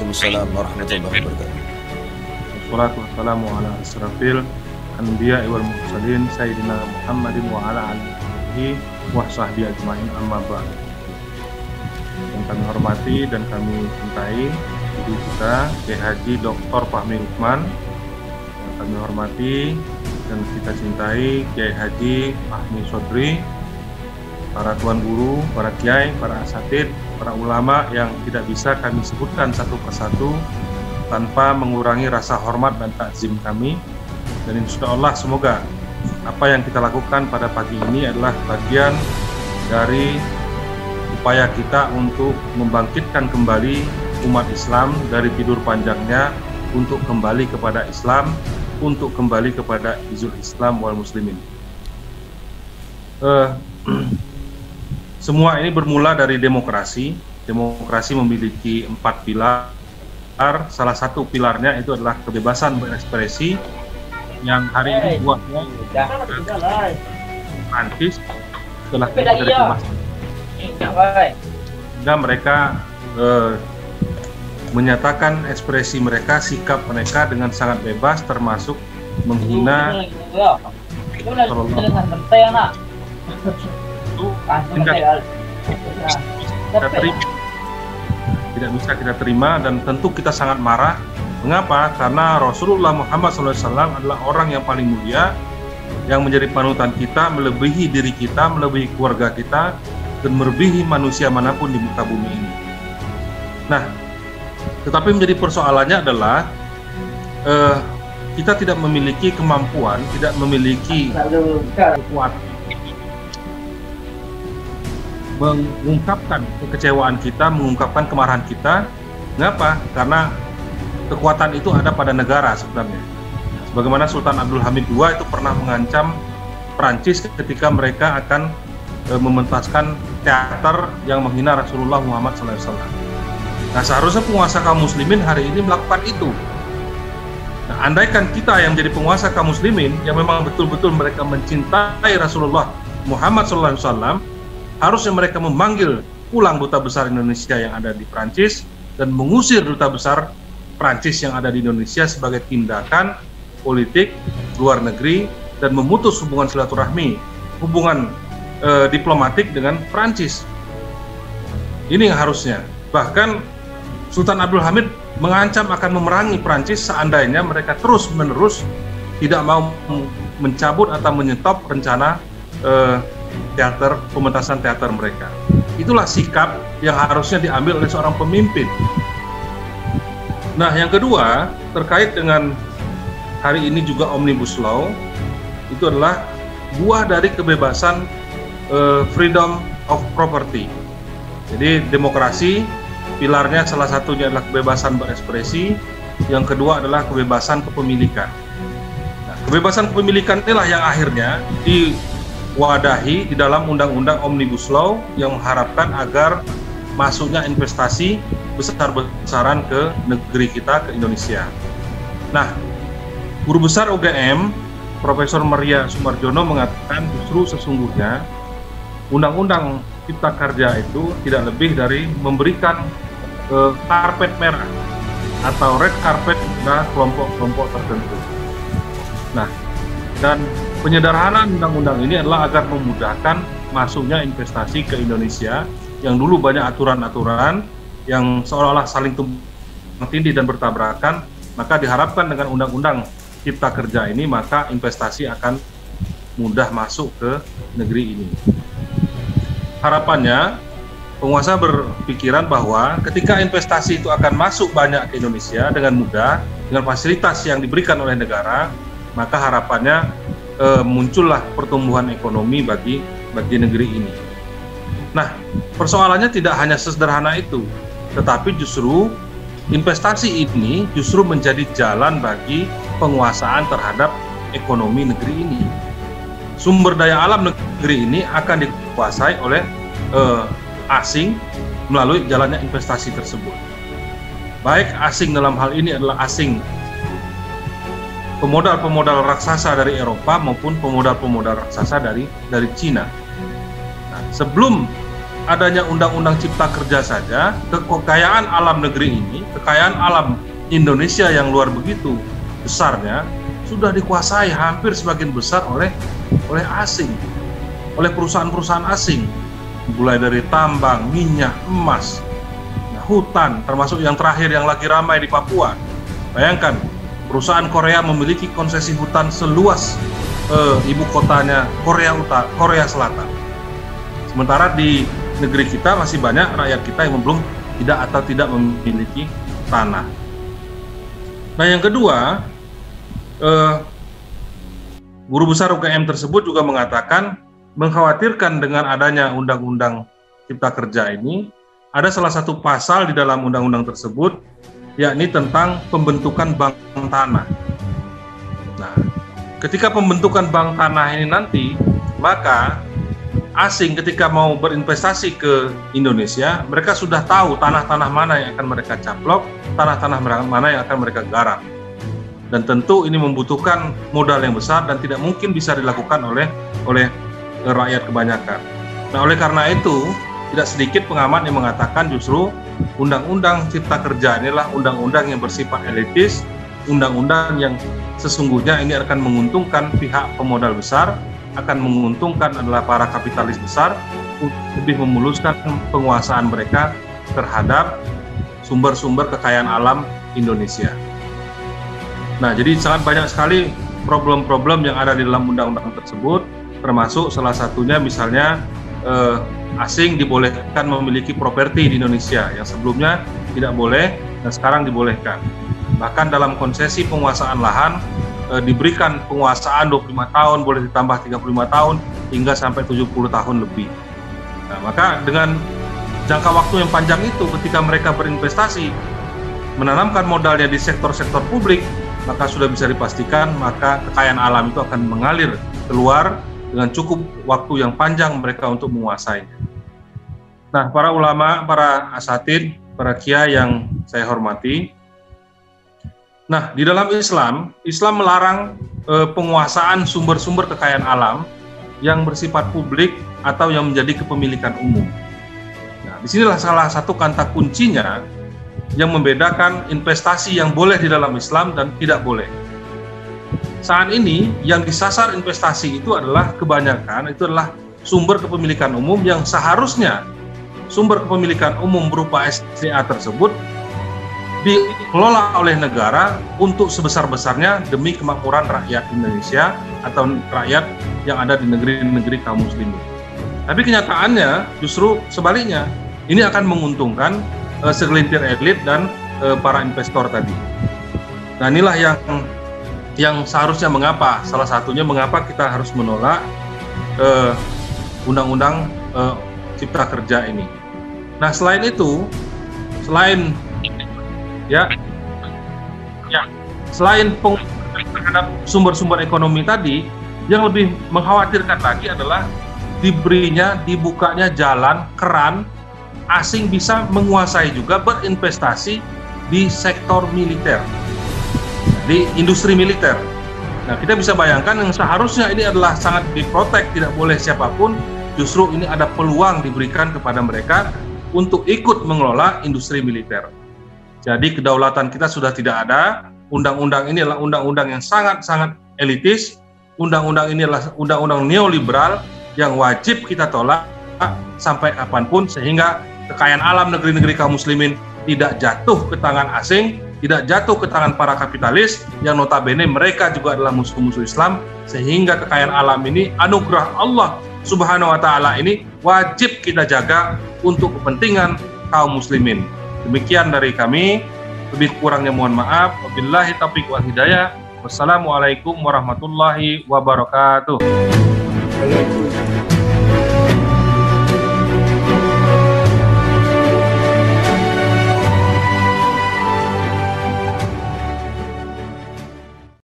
Waalaikumsalam warahmatullahi wabarakatuh. Wassalatu wassalamu ala asrafil anbiya wal mursalin sayyidina Muhammadin wa ala alihi wa sahbihi ajmain, amma ba'd. Yang kami hormati dan kami cintai guru kita Kiai Haji Dr. Fahmi Lukman. Yang kami hormati dan kita cintai Kiai Haji Fahmi Sodri, para tuan guru, para kiai, para asatid, para ulama yang tidak bisa kami sebutkan satu persatu tanpa mengurangi rasa hormat dan takzim kami. Dan insya Allah semoga apa yang kita lakukan pada pagi ini adalah bagian dari upaya kita untuk membangkitkan kembali umat Islam dari tidur panjangnya untuk kembali kepada Islam, untuk kembali kepada izul Islam wal muslimin. Semua ini bermula dari demokrasi. Demokrasi memiliki 4 pilar. Salah satu pilarnya itu adalah kebebasan berekspresi yang hari ini buatnya Prancis setelah dari sehingga mereka menyatakan ekspresi mereka, sikap mereka dengan sangat bebas, termasuk menghina tidak bisa kita terima, dan tentu kita sangat marah. Mengapa? Karena Rasulullah Muhammad SAW adalah orang yang paling mulia, yang menjadi panutan kita, melebihi diri kita, melebihi keluarga kita, dan melebihi manusia manapun di muka bumi ini. Nah, tetapi menjadi persoalannya adalah kita tidak memiliki kemampuan, tidak memiliki kekuatan mengungkapkan kekecewaan kita, mengungkapkan kemarahan kita. Mengapa? Karena kekuatan itu ada pada negara sebenarnya. Sebagaimana Sultan Abdul Hamid II itu pernah mengancam Prancis ketika mereka akan mementaskan teater yang menghina Rasulullah Muhammad SAW. Nah, seharusnya penguasa kaum muslimin hari ini melakukan itu. Nah, andaikan kita yang menjadi penguasa kaum muslimin yang memang betul-betul mereka mencintai Rasulullah Muhammad SAW, harusnya mereka memanggil pulang duta besar Indonesia yang ada di Prancis dan mengusir duta besar Prancis yang ada di Indonesia sebagai tindakan politik luar negeri dan memutus hubungan silaturahmi, hubungan diplomatik dengan Prancis. Ini yang harusnya. Bahkan Sultan Abdul Hamid mengancam akan memerangi Prancis seandainya mereka terus-menerus tidak mau mencabut atau menyetop rencana pementasan teater mereka. Itulah sikap yang harusnya diambil oleh seorang pemimpin. Nah, yang kedua, terkait dengan hari ini juga Omnibus Law, itu adalah buah dari kebebasan freedom of property. Jadi demokrasi, pilarnya salah satunya adalah kebebasan berekspresi, yang kedua adalah kebebasan kepemilikan. Nah, kebebasan kepemilikan inilah yang akhirnya diwadahi di dalam Undang-Undang Omnibus Law yang mengharapkan agar masuknya investasi besar-besaran ke negeri kita, ke Indonesia. Nah, Guru Besar UGM, Profesor Maria Sumarjono mengatakan justru sesungguhnya Undang-Undang Cipta Karya itu tidak lebih dari memberikan karpet merah atau red carpet kepada kelompok-kelompok tertentu. Nah, dan penyederhanaan undang-undang ini adalah agar memudahkan masuknya investasi ke Indonesia yang dulu banyak aturan-aturan yang seolah-olah saling tumpang tindih dan bertabrakan. Maka diharapkan dengan undang-undang Cipta Kerja ini maka investasi akan mudah masuk ke negeri ini. Harapannya penguasa berpikiran bahwa ketika investasi itu akan masuk banyak ke Indonesia dengan mudah, dengan fasilitas yang diberikan oleh negara, maka harapannya muncullah pertumbuhan ekonomi bagi negeri ini. Nah, persoalannya tidak hanya sesederhana itu, tetapi justru investasi ini justru menjadi jalan bagi penguasaan terhadap ekonomi negeri ini. Sumber daya alam negeri ini akan dikuasai oleh asing melalui jalannya investasi tersebut. Baik asing dalam hal ini adalah asing pemodal-pemodal raksasa dari Eropa maupun pemodal-pemodal raksasa dari Cina. Nah, sebelum adanya undang-undang cipta kerja saja, kekayaan alam negeri ini, kekayaan alam Indonesia yang luar begitu besarnya, sudah dikuasai hampir sebagian besar oleh asing, oleh perusahaan-perusahaan asing, mulai dari tambang, minyak, emas, hutan, termasuk yang terakhir yang lagi ramai di Papua. Bayangkan, perusahaan Korea memiliki konsesi hutan seluas ibu kotanya Korea Selatan. Sementara di negeri kita masih banyak rakyat kita yang belum tidak memiliki tanah. Nah, yang kedua, Guru Besar UGM tersebut juga mengatakan mengkhawatirkan dengan adanya undang-undang cipta kerja ini, ada salah satu pasal di dalam undang-undang tersebut, yakni tentang pembentukan bank tanah. Nah, ketika pembentukan bank tanah ini nanti, maka asing ketika mau berinvestasi ke Indonesia, mereka sudah tahu tanah-tanah mana yang akan mereka caplok, tanah-tanah mana yang akan mereka garap. Dan tentu ini membutuhkan modal yang besar dan tidak mungkin bisa dilakukan oleh rakyat kebanyakan. Nah, oleh karena itu, tidak sedikit pengamat yang mengatakan justru undang-undang cipta kerja inilah undang-undang yang bersifat elitis, undang-undang yang sesungguhnya ini akan menguntungkan pihak pemodal besar, akan menguntungkan adalah para kapitalis besar, lebih memuluskan penguasaan mereka terhadap sumber-sumber kekayaan alam Indonesia. Nah, jadi sangat banyak sekali problem-problem yang ada di dalam undang-undang tersebut, termasuk salah satunya misalnya asing dibolehkan memiliki properti di Indonesia yang sebelumnya tidak boleh dan sekarang dibolehkan. Bahkan dalam konsesi penguasaan lahan diberikan penguasaan 25 tahun, boleh ditambah 35 tahun hingga sampai 70 tahun lebih. Nah, maka dengan jangka waktu yang panjang itu, ketika mereka berinvestasi menanamkan modalnya di sektor-sektor publik, maka sudah bisa dipastikan maka kekayaan alam itu akan mengalir keluar dengan cukup waktu yang panjang mereka untuk menguasainya. Nah, para ulama, para asatid, para kiai yang saya hormati, nah, di dalam Islam melarang penguasaan sumber-sumber kekayaan alam yang bersifat publik atau yang menjadi kepemilikan umum. Nah, disinilah salah satu kata kuncinya yang membedakan investasi yang boleh di dalam Islam dan tidak boleh. Saat ini yang disasar investasi itu adalah kebanyakan itu adalah sumber kepemilikan umum yang seharusnya sumber kepemilikan umum berupa SDA tersebut dikelola oleh negara untuk sebesar-besarnya demi kemakmuran rakyat Indonesia atau rakyat yang ada di negeri-negeri kaum muslimin. Tapi kenyataannya justru sebaliknya, ini akan menguntungkan segelintir elit dan para investor tadi. Nah, inilah yang seharusnya salah satunya mengapa kita harus menolak undang-undang cipta kerja ini. Nah, selain itu, selain terhadap sumber-sumber ekonomi tadi, yang lebih mengkhawatirkan lagi adalah dibukanya jalan keran asing bisa menguasai juga berinvestasi di sektor militer, di industri militer. Nah, kita bisa bayangkan yang seharusnya ini adalah sangat diprotek, tidak boleh siapapun, justru ini ada peluang diberikan kepada mereka untuk ikut mengelola industri militer. Jadi kedaulatan kita sudah tidak ada. Undang-undang ini adalah undang-undang yang sangat-sangat elitis. Undang-undang ini adalah undang-undang neoliberal yang wajib kita tolak sampai kapanpun, sehingga kekayaan alam negeri-negeri kaum muslimin tidak jatuh ke tangan asing, tidak jatuh ke tangan para kapitalis yang notabene mereka juga adalah musuh-musuh Islam, sehingga kekayaan alam ini, anugerah Allah Subhanahu wa Ta'ala ini wajib kita jaga untuk kepentingan kaum muslimin. Demikian dari kami, lebih kurangnya mohon maaf. Wabillahi taufiq wal hidayah. Wassalamualaikum warahmatullahi wabarakatuh.